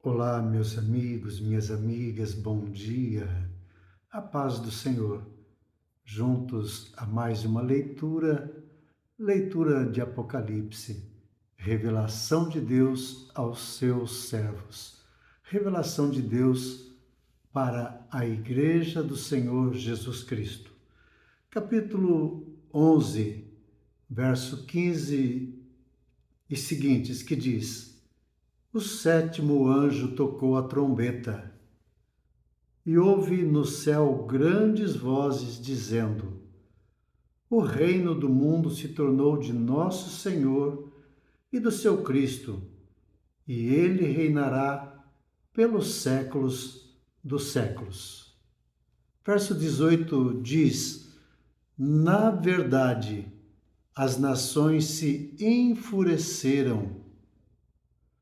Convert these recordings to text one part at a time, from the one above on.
Olá, meus amigos, minhas amigas, bom dia. A paz do Senhor. Juntos a mais uma leitura de Apocalipse, revelação de Deus aos seus servos. Revelação de Deus para a Igreja do Senhor Jesus Cristo. Capítulo 11, verso 15 e seguintes, que diz: O sétimo anjo tocou a trombeta, e houve no céu grandes vozes dizendo: O reino do mundo se tornou de nosso Senhor e do seu Cristo, e ele reinará pelos séculos dos séculos. Verso 18 diz: Na verdade, as nações se enfureceram.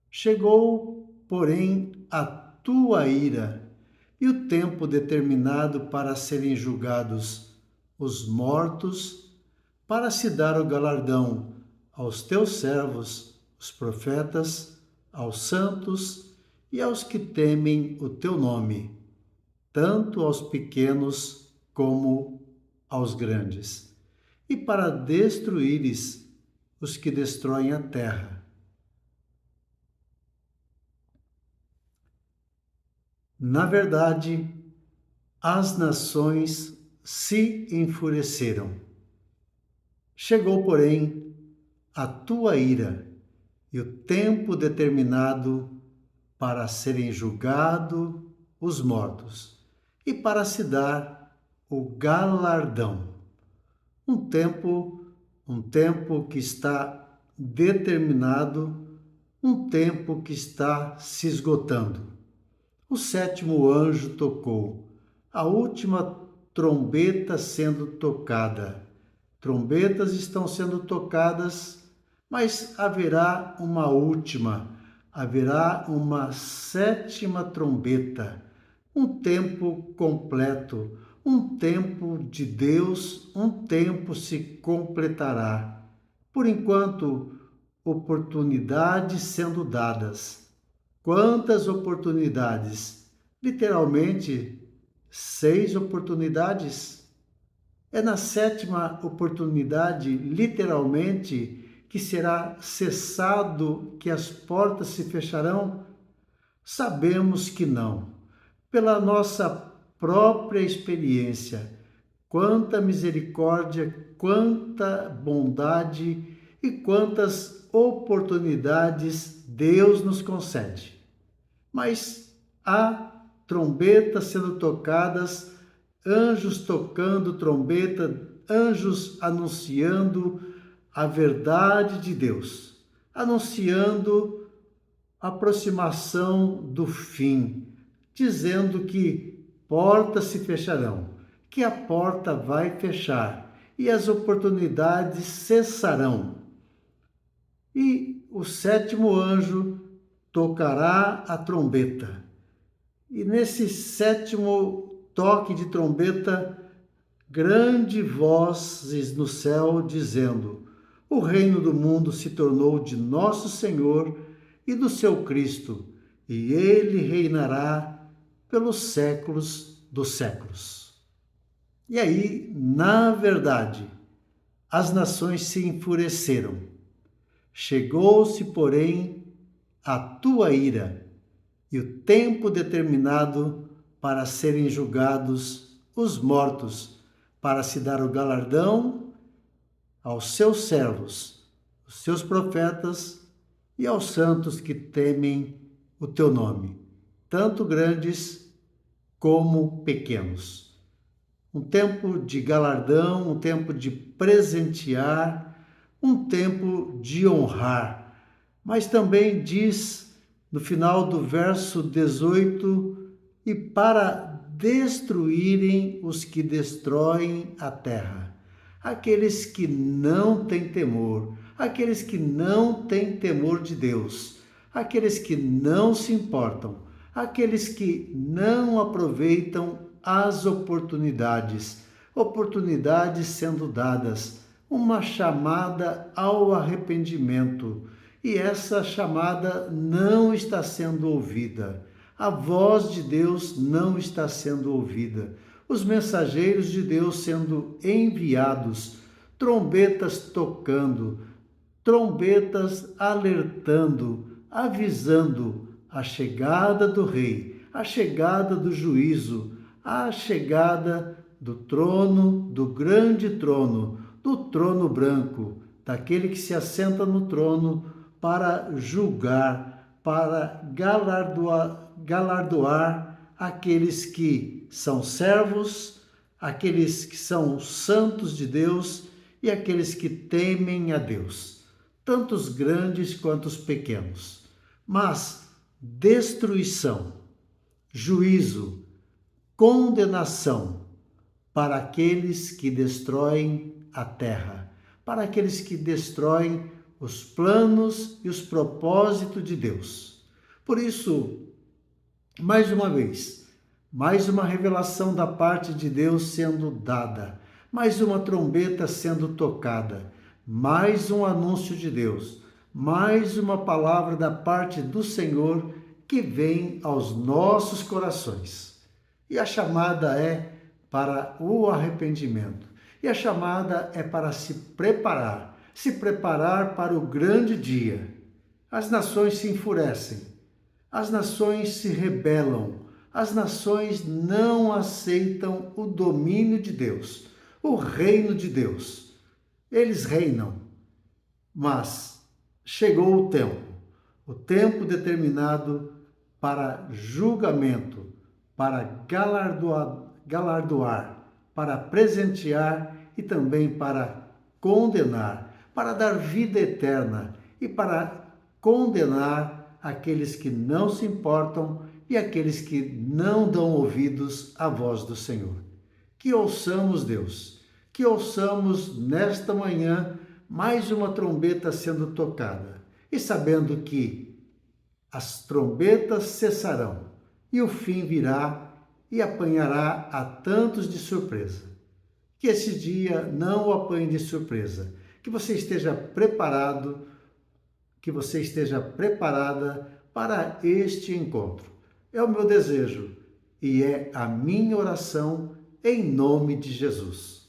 Chegou, porém, a tua ira e o tempo determinado para serem julgados os mortos, para se dar o galardão aos teus servos, os profetas, aos santos e aos que temem o teu nome, tanto aos pequenos como aos grandes, e para destruíres os que destroem a terra. Na verdade, as nações se enfureceram. Chegou, porém, a tua ira e o tempo determinado para serem julgados os mortos e para se dar o galardão. Um tempo que está determinado, um tempo que está se esgotando. O sétimo anjo tocou, a última trombeta sendo tocada. Trombetas estão sendo tocadas, mas haverá uma última, haverá uma sétima trombeta, um tempo completo, um tempo de Deus, um tempo se completará. Por enquanto, oportunidades sendo dadas. Quantas oportunidades? Literalmente, 6 oportunidades. É na sétima oportunidade, literalmente, que será cessado, que as portas se fecharão? Sabemos que não. Pela nossa própria experiência, quanta misericórdia, quanta bondade e quantas oportunidades Deus nos concede. Mas há trombetas sendo tocadas, anjos tocando trombeta, anjos anunciando a verdade de Deus, anunciando a aproximação do fim, dizendo que portas se fecharão, que a porta vai fechar e as oportunidades cessarão. E o sétimo anjo tocará a trombeta. E nesse sétimo toque de trombeta, grande vozes no céu dizendo: O reino do mundo se tornou de nosso Senhor e do seu Cristo, e ele reinará pelos séculos dos séculos. E aí, na verdade, as nações se enfureceram. Chegou-se, porém, a tua ira e o tempo determinado para serem julgados os mortos, para se dar o galardão aos seus servos, os seus profetas e aos santos que temem o teu nome, tanto grandes como pequenos. Um tempo de galardão, um tempo de presentear, um tempo de honrar. Mas também diz no final do verso 18: e para destruírem os que destroem a terra. Aqueles que não têm temor, aqueles que não têm temor de Deus, aqueles que não se importam, aqueles que não aproveitam as oportunidades sendo dadas, uma chamada ao arrependimento e essa chamada não está sendo ouvida. A voz de Deus não está sendo ouvida. Os mensageiros de Deus sendo enviados, trombetas tocando, trombetas alertando, avisando a chegada do Rei, a chegada do juízo, a chegada do trono, do grande trono, do trono branco, daquele que se assenta no trono para julgar, para galardoar aqueles que são servos, aqueles que são santos de Deus e aqueles que temem a Deus, tanto os grandes quanto os pequenos. Mas destruição, juízo, condenação para aqueles que destroem a terra, para aqueles que destroem os planos e os propósitos de Deus. Por isso, mais uma vez, mais uma revelação da parte de Deus sendo dada, mais uma trombeta sendo tocada, mais um anúncio de Deus, mais uma palavra da parte do Senhor que vem aos nossos corações. E a chamada é para o arrependimento. E a chamada é para se preparar para o grande dia. As nações se enfurecem, as nações se rebelam, as nações não aceitam o domínio de Deus, o reino de Deus. Eles reinam, mas chegou o tempo determinado para julgamento, para galardoar, para presentear e também para condenar, para dar vida eterna e para condenar aqueles que não se importam e aqueles que não dão ouvidos à voz do Senhor. Que ouçamos Deus, que ouçamos nesta manhã mais uma trombeta sendo tocada e sabendo que as trombetas cessarão e o fim virá e apanhará a tantos de surpresa. Que esse dia não o apanhe de surpresa, que você esteja preparado, que você esteja preparada para este encontro. É o meu desejo e é a minha oração em nome de Jesus.